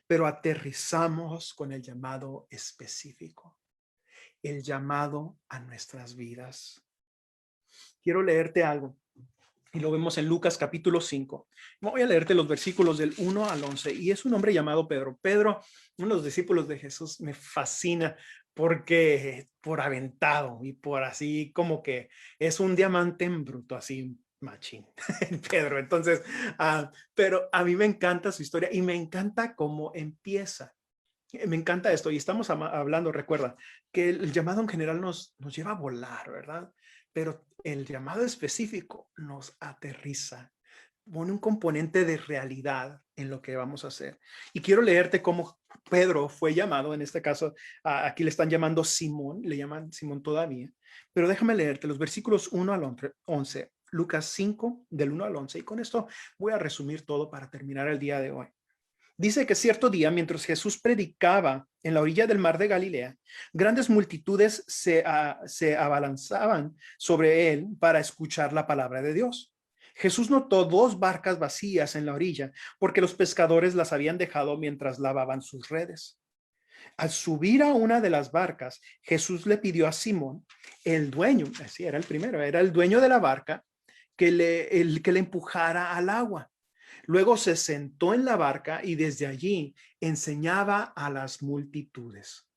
pero aterrizamos con el llamado específico, el llamado a nuestras vidas. Quiero leerte algo y lo vemos en Lucas capítulo 5. Voy a leerte los versículos del 1 al 11 y es un hombre llamado Pedro. Pedro, uno de los discípulos de Jesús, me fascina porque por aventado y por así como que es un diamante en bruto, así machín, Pedro. Entonces, pero a mí me encanta su historia y me encanta cómo empieza. Me encanta esto y estamos hablando, recuerda, que el llamado en general nos lleva a volar, ¿verdad? Pero el llamado específico nos aterriza, pone un componente de realidad en lo que vamos a hacer. Y quiero leerte cómo Pedro fue llamado, en este caso, aquí le están llamando Simón, le llaman Simón todavía, pero déjame leerte los versículos 1 al 11, Lucas 5, del 1 al 11, y con esto voy a resumir todo para terminar el día de hoy. Dice que cierto día, mientras Jesús predicaba en la orilla del mar de Galilea, grandes multitudes se abalanzaban sobre él para escuchar la palabra de Dios. Jesús notó dos barcas vacías en la orilla porque los pescadores las habían dejado mientras lavaban sus redes. Al subir a una de las barcas, Jesús le pidió a Simón, el dueño, así era el primero, era el dueño de la barca, que le empujara al agua. Luego se sentó en la barca y desde allí enseñaba a las multitudes.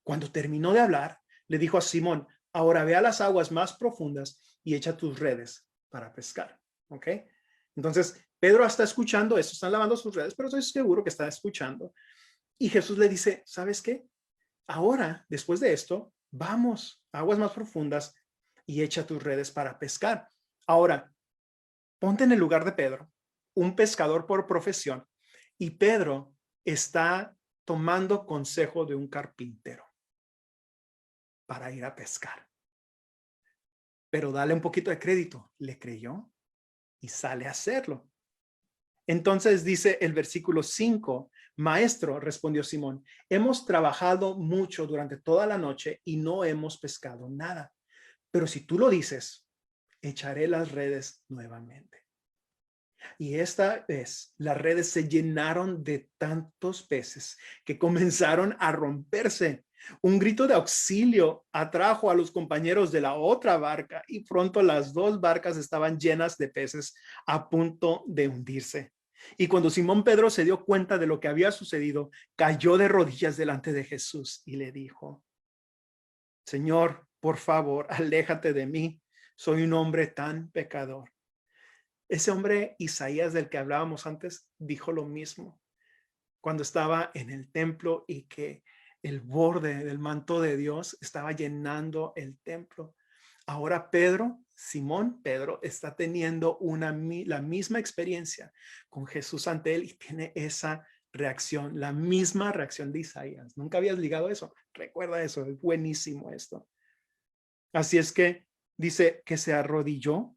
Cuando terminó de hablar, le dijo a Simón, ahora ve a las aguas más profundas y echa tus redes para pescar. ¿Ok? Entonces, Pedro está escuchando esto, están lavando sus redes, pero estoy seguro que está escuchando. Y Jesús le dice, ¿sabes qué? Ahora, después de esto, vamos a aguas más profundas y echa tus redes para pescar. Ahora, ponte en el lugar de Pedro, un pescador por profesión, y Pedro está tomando consejo de un carpintero para ir a pescar. Pero dale un poquito de crédito, le creyó y sale a hacerlo. Entonces dice el versículo 5, Maestro, respondió Simón, hemos trabajado mucho durante toda la noche y no hemos pescado nada. Pero si tú lo dices, echaré las redes nuevamente. Y esta vez las redes se llenaron de tantos peces que comenzaron a romperse. Un grito de auxilio atrajo a los compañeros de la otra barca y pronto las dos barcas estaban llenas de peces a punto de hundirse. Y cuando Simón Pedro se dio cuenta de lo que había sucedido, cayó de rodillas delante de Jesús y le dijo, Señor, por favor, aléjate de mí. Soy un hombre tan pecador. Ese hombre Isaías del que hablábamos antes dijo lo mismo cuando estaba en el templo y que el borde del manto de Dios estaba llenando el templo. Ahora Simón Pedro, está teniendo la misma experiencia con Jesús ante él y tiene esa reacción, la misma reacción de Isaías. ¿Nunca habías ligado eso? Recuerda eso, es buenísimo esto. Así es que dice que se arrodilló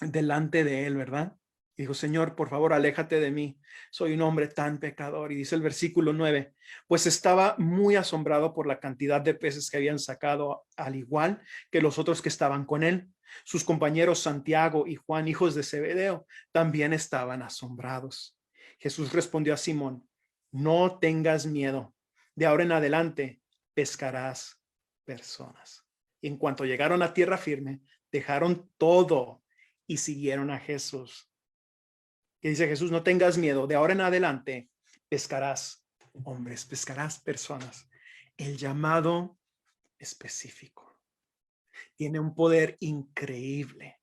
delante de él, ¿verdad? Y dijo, Señor, por favor, aléjate de mí. Soy un hombre tan pecador. Y dice el versículo 9, pues estaba muy asombrado por la cantidad de peces que habían sacado, al igual que los otros que estaban con él. Sus compañeros Santiago y Juan, hijos de Zebedeo, también estaban asombrados. Jesús respondió a Simón, no tengas miedo. De ahora en adelante pescarás personas. Y en cuanto llegaron a tierra firme, dejaron todo y siguieron a Jesús. Que dice Jesús, no tengas miedo, de ahora en adelante pescarás hombres, pescarás personas. El llamado específico tiene un poder increíble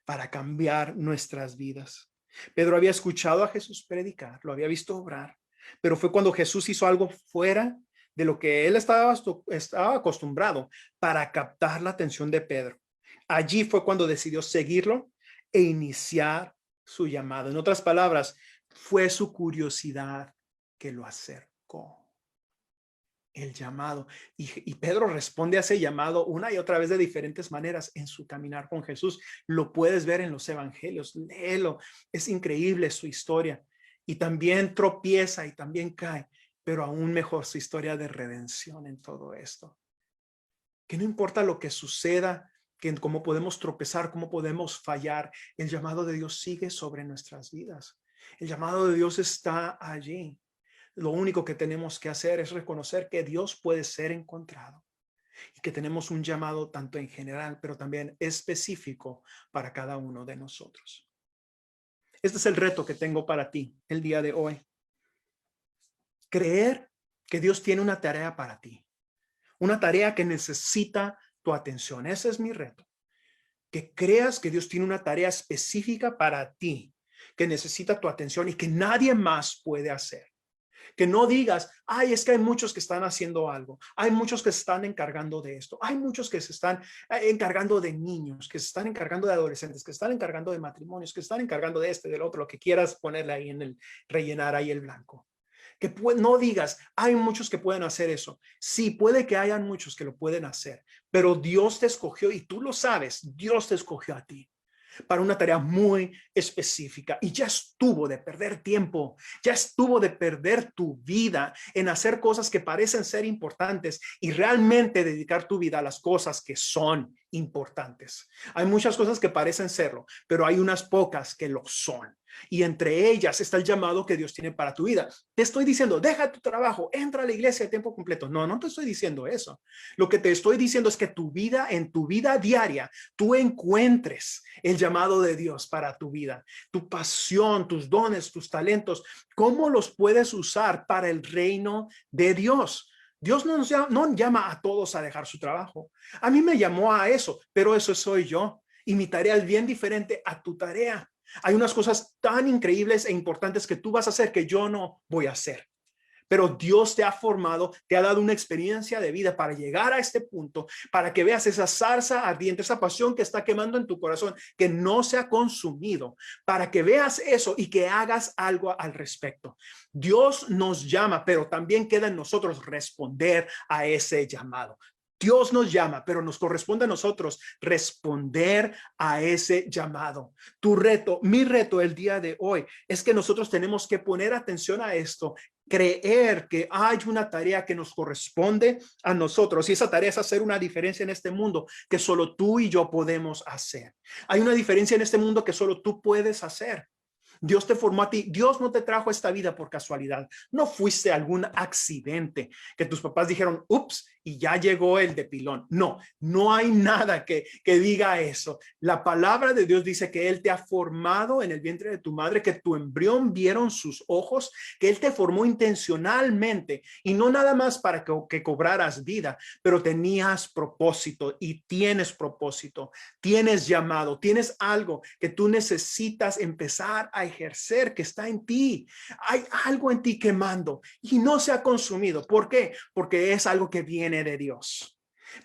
para cambiar nuestras vidas. Pedro había escuchado a Jesús predicar, lo había visto obrar, pero fue cuando Jesús hizo algo fuera de lo que él estaba acostumbrado para captar la atención de Pedro. Allí fue cuando decidió seguirlo e iniciar su llamado. En otras palabras, fue su curiosidad que lo acercó. el llamado. Y Pedro responde a ese llamado una y otra vez de diferentes maneras en su caminar con Jesús. Lo puedes ver en los evangelios, léelo. Es increíble su historia. Y también tropieza y también cae, pero aún mejor su historia de redención en todo esto. Que no importa lo que suceda, que cómo podemos tropezar, cómo podemos fallar, el llamado de Dios sigue sobre nuestras vidas. El llamado de Dios está allí. Lo único que tenemos que hacer es reconocer que Dios puede ser encontrado y que tenemos un llamado tanto en general, pero también específico para cada uno de nosotros. Este es el reto que tengo para ti el día de hoy. Creer que Dios tiene una tarea para ti, una tarea que necesita tu atención. Ese es mi reto. Que creas que Dios tiene una tarea específica para ti, que necesita tu atención y que nadie más puede hacer. Que no digas, ay, es que hay muchos que están haciendo algo. Hay muchos que se están encargando de esto. Hay muchos que se están encargando de niños, que se están encargando de adolescentes, que se están encargando de matrimonios, que se están encargando de este, del otro, lo que quieras ponerle ahí en el, rellenar ahí el blanco. Que no digas, hay muchos que pueden hacer eso. Sí, puede que hayan muchos que lo pueden hacer, pero Dios te escogió y tú lo sabes, Dios te escogió a ti para una tarea muy específica y ya estuvo de perder tiempo, ya estuvo de perder tu vida en hacer cosas que parecen ser importantes y realmente dedicar tu vida a las cosas que son importantes. Hay muchas cosas que parecen serlo, pero hay unas pocas que lo son. Y entre ellas está el llamado que Dios tiene para tu vida. Te estoy diciendo, deja tu trabajo, entra a la iglesia de tiempo completo. No, no te estoy diciendo eso. Lo que te estoy diciendo es que en tu vida diaria, tú encuentres el llamado de Dios para tu vida, tu pasión, tus dones, tus talentos, cómo los puedes usar para el reino de Dios. Dios no llama a todos a dejar su trabajo. A mí me llamó a eso, pero eso soy yo. Y mi tarea es bien diferente a tu tarea. Hay unas cosas tan increíbles e importantes que tú vas a hacer que yo no voy a hacer. Pero Dios te ha formado, te ha dado una experiencia de vida para llegar a este punto, para que veas esa zarza ardiente, esa pasión que está quemando en tu corazón, que no se ha consumido, para que veas eso y que hagas algo al respecto. Dios nos llama, pero también queda en nosotros responder a ese llamado. Dios nos llama, pero nos corresponde a nosotros responder a ese llamado. Tu reto, mi reto el día de hoy es que nosotros tenemos que poner atención a esto, creer que hay una tarea que nos corresponde a nosotros y esa tarea es hacer una diferencia en este mundo que solo tú y yo podemos hacer. Hay una diferencia en este mundo que solo tú puedes hacer. Dios te formó a ti. Dios no te trajo a esta vida por casualidad. No fuiste algún accidente que tus papás dijeron, ups, y ya llegó el de pilón. No, no hay nada que diga eso. La palabra de Dios dice que Él te ha formado en el vientre de tu madre, que tu embrión vieron sus ojos, que Él te formó intencionalmente y no nada más para que cobraras vida, pero tenías propósito y tienes propósito, tienes llamado, tienes algo que tú necesitas empezar a ejercer, que está en ti. Hay algo en ti quemando y no se ha consumido. ¿Por qué? Porque es algo que viene de Dios.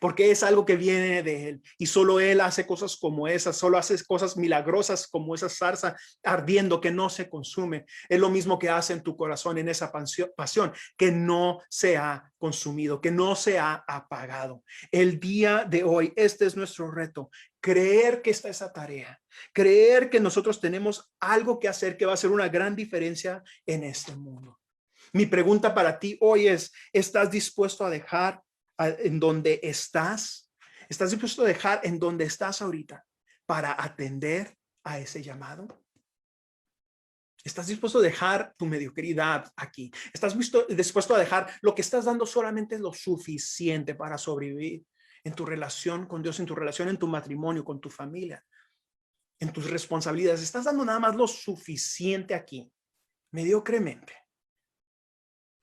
Porque es algo que viene de Él y solo Él hace cosas como esas, solo hace cosas milagrosas como esa zarza ardiendo que no se consume. Es lo mismo que hace en tu corazón en esa pasión que no se ha consumido, que no se ha apagado. El día de hoy, este es nuestro reto, creer que está esa tarea, creer que nosotros tenemos algo que hacer que va a hacer una gran diferencia en este mundo. Mi pregunta para ti hoy es, ¿estás dispuesto a dejar en donde estás? ¿Estás dispuesto a dejar en donde estás ahorita para atender a ese llamado? ¿Estás dispuesto a dejar tu mediocridad aquí? ¿Estás dispuesto a dejar lo que estás dando solamente lo suficiente para sobrevivir en tu relación con Dios, en tu relación, en tu matrimonio, con tu familia, en tus responsabilidades? ¿Estás dando nada más lo suficiente aquí, mediocremente?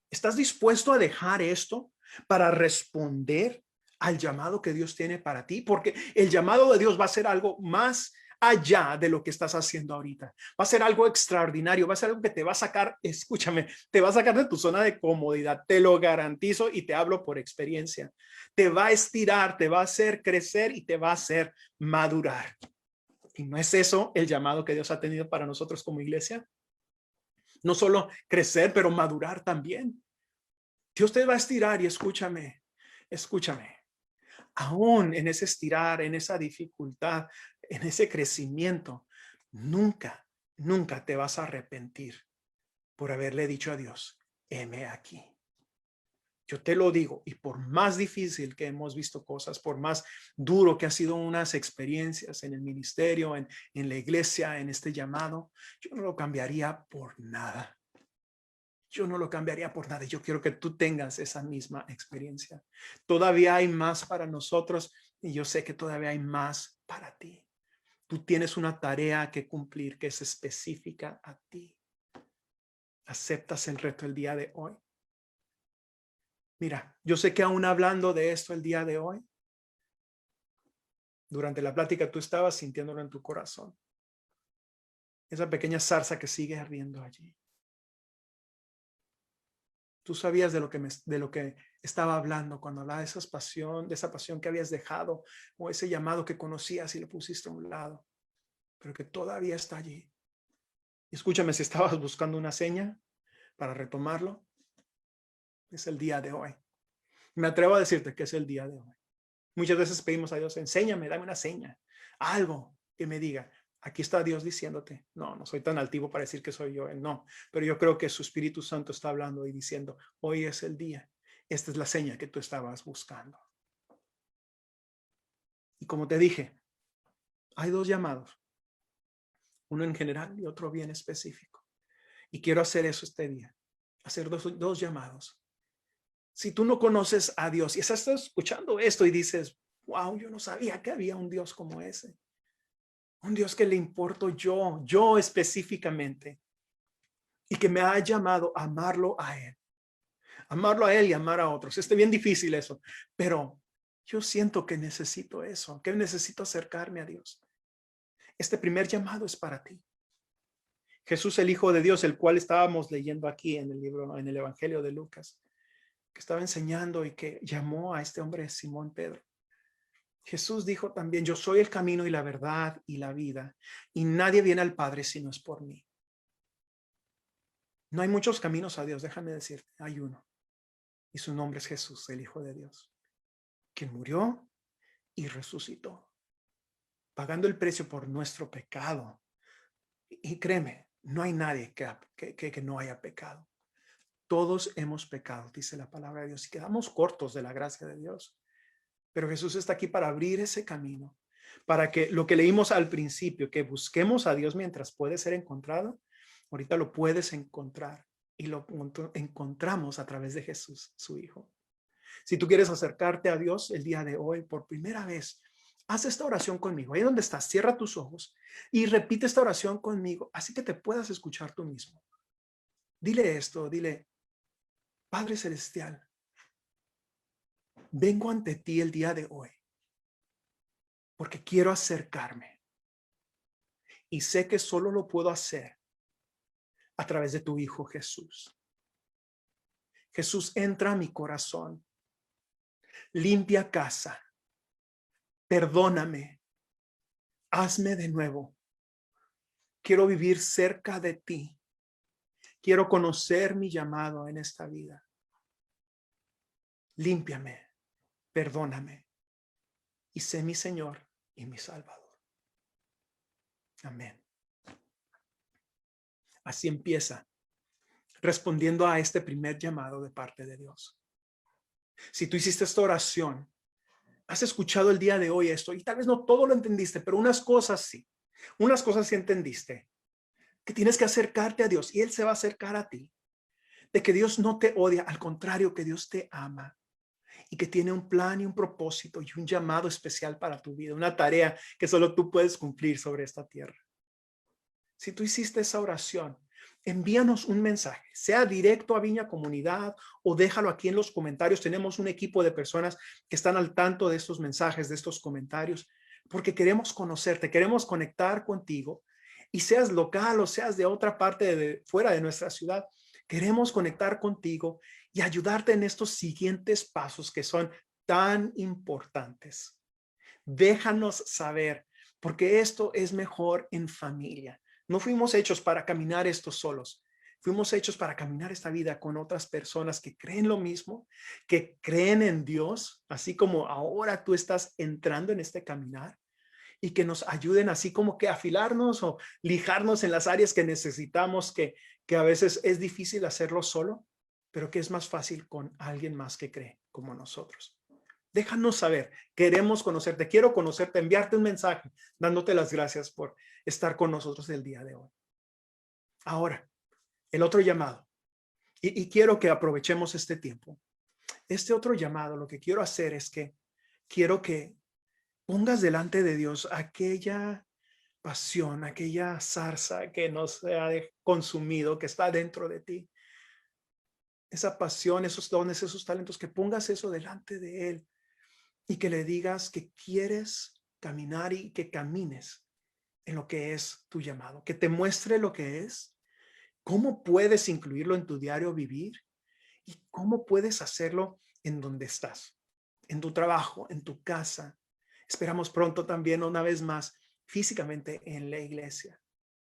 ¿Estás dispuesto a dejar esto para responder al llamado que Dios tiene para ti? Porque el llamado de Dios va a ser algo más allá de lo que estás haciendo ahorita. Va a ser algo extraordinario, va a ser algo que te va a sacar, escúchame, te va a sacar de tu zona de comodidad, te lo garantizo y te hablo por experiencia. Te va a estirar, te va a hacer crecer y te va a hacer madurar. ¿Y no es eso el llamado que Dios ha tenido para nosotros como iglesia? No solo crecer, pero madurar también. Dios te va a estirar y escúchame. Aún en ese estirar, en esa dificultad, en ese crecimiento, nunca te vas a arrepentir por haberle dicho a Dios, heme aquí. Yo te lo digo, y por más difícil que hemos visto cosas, por más duro que han sido unas experiencias en el ministerio, en la iglesia, en este llamado, yo no lo cambiaría por nada. Yo no lo cambiaría por nada. Yo quiero que tú tengas esa misma experiencia. Todavía hay más para nosotros y yo sé que todavía hay más para ti. Tú tienes una tarea que cumplir que es específica a ti. ¿Aceptas el reto el día de hoy? Mira, yo sé que aún hablando de esto el día de hoy, durante la plática tú estabas sintiéndolo en tu corazón. Esa pequeña zarza que sigue ardiendo allí. Tú sabías de lo que estaba hablando cuando hablaba de de esa pasión que habías dejado o ese llamado que conocías y lo pusiste a un lado, pero que todavía está allí. Y escúchame, si estabas buscando una seña para retomarlo, es el día de hoy. Me atrevo a decirte que es el día de hoy. Muchas veces pedimos a Dios, enséñame, dame una seña, algo que me diga. Aquí está Dios diciéndote, no soy tan altivo para decir que soy yo, no, pero yo creo que su Espíritu Santo está hablando y diciendo, hoy es el día, esta es la seña que tú estabas buscando. Y como te dije, hay dos llamados, uno en general y otro bien específico. Y quiero hacer eso este día, hacer dos llamados. Si tú no conoces a Dios y estás escuchando esto y dices, wow, yo no sabía que había un Dios como ese. Un Dios que le importo yo específicamente, y que me ha llamado a amarlo a Él y amar a otros. Es bien difícil eso, pero yo siento que necesito eso, que necesito acercarme a Dios. Este primer llamado es para ti. Jesús, el Hijo de Dios, el cual estábamos leyendo aquí en el libro, en el Evangelio de Lucas, que estaba enseñando y que llamó a este hombre Simón Pedro. Jesús dijo también, yo soy el camino y la verdad y la vida, y nadie viene al Padre si no es por mí. No hay muchos caminos a Dios, déjame decirte, hay uno. Y su nombre es Jesús, el Hijo de Dios, quien murió y resucitó, pagando el precio por nuestro pecado. Y créeme, no hay nadie que no haya pecado. Todos hemos pecado, dice la palabra de Dios, y quedamos cortos de la gracia de Dios. Pero Jesús está aquí para abrir ese camino, para que lo que leímos al principio, que busquemos a Dios mientras puede ser encontrado, ahorita lo puedes encontrar y lo encontramos a través de Jesús, su Hijo. Si tú quieres acercarte a Dios el día de hoy por primera vez, haz esta oración conmigo. Ahí donde estás, cierra tus ojos y repite esta oración conmigo, así que te puedas escuchar tú mismo. Dile esto, dile, Padre Celestial, vengo ante ti el día de hoy porque quiero acercarme y sé que solo lo puedo hacer a través de tu Hijo Jesús. Jesús, entra a mi corazón, limpia casa, perdóname, hazme de nuevo. Quiero vivir cerca de ti. Quiero conocer mi llamado en esta vida. Límpiame, perdóname y sé mi Señor y mi Salvador. Amén. Así empieza respondiendo a este primer llamado de parte de Dios. Si tú hiciste esta oración, has escuchado el día de hoy esto y tal vez no todo lo entendiste, pero unas cosas sí. Unas cosas sí entendiste. Que tienes que acercarte a Dios y Él se va a acercar a ti. De que Dios no te odia, al contrario, que Dios te ama y que tiene un plan y un propósito y un llamado especial para tu vida, una tarea que solo tú puedes cumplir sobre esta tierra. Si tú hiciste esa oración, envíanos un mensaje, sea directo a Viña Comunidad o déjalo aquí en los comentarios. Tenemos un equipo de personas que están al tanto de estos mensajes, de estos comentarios, porque queremos conocerte, queremos conectar contigo y seas local o seas de otra parte fuera de nuestra ciudad. Queremos conectar contigo y ayudarte en estos siguientes pasos que son tan importantes. Déjanos saber, porque esto es mejor en familia. No fuimos hechos para caminar estos solos. Fuimos hechos para caminar esta vida con otras personas que creen lo mismo, que creen en Dios, así como ahora tú estás entrando en este caminar, y que nos ayuden así como que a afilarnos o lijarnos en las áreas que necesitamos, que a veces es difícil hacerlo solo, pero que es más fácil con alguien más que cree como nosotros. Déjanos saber, queremos conocerte, quiero conocerte, enviarte un mensaje, dándote las gracias por estar con nosotros el día de hoy. Ahora, el otro llamado, y quiero que aprovechemos este tiempo. Este otro llamado, lo que quiero hacer es que quiero que pongas delante de Dios aquella pasión, aquella zarza que nos ha consumido, que está dentro de ti. Esa pasión, esos dones, esos talentos, que pongas eso delante de Él y que le digas que quieres caminar y que camines en lo que es tu llamado, que te muestre lo que es, cómo puedes incluirlo en tu diario vivir y cómo puedes hacerlo en donde estás, en tu trabajo, en tu casa. Esperamos pronto también una vez más físicamente en la iglesia.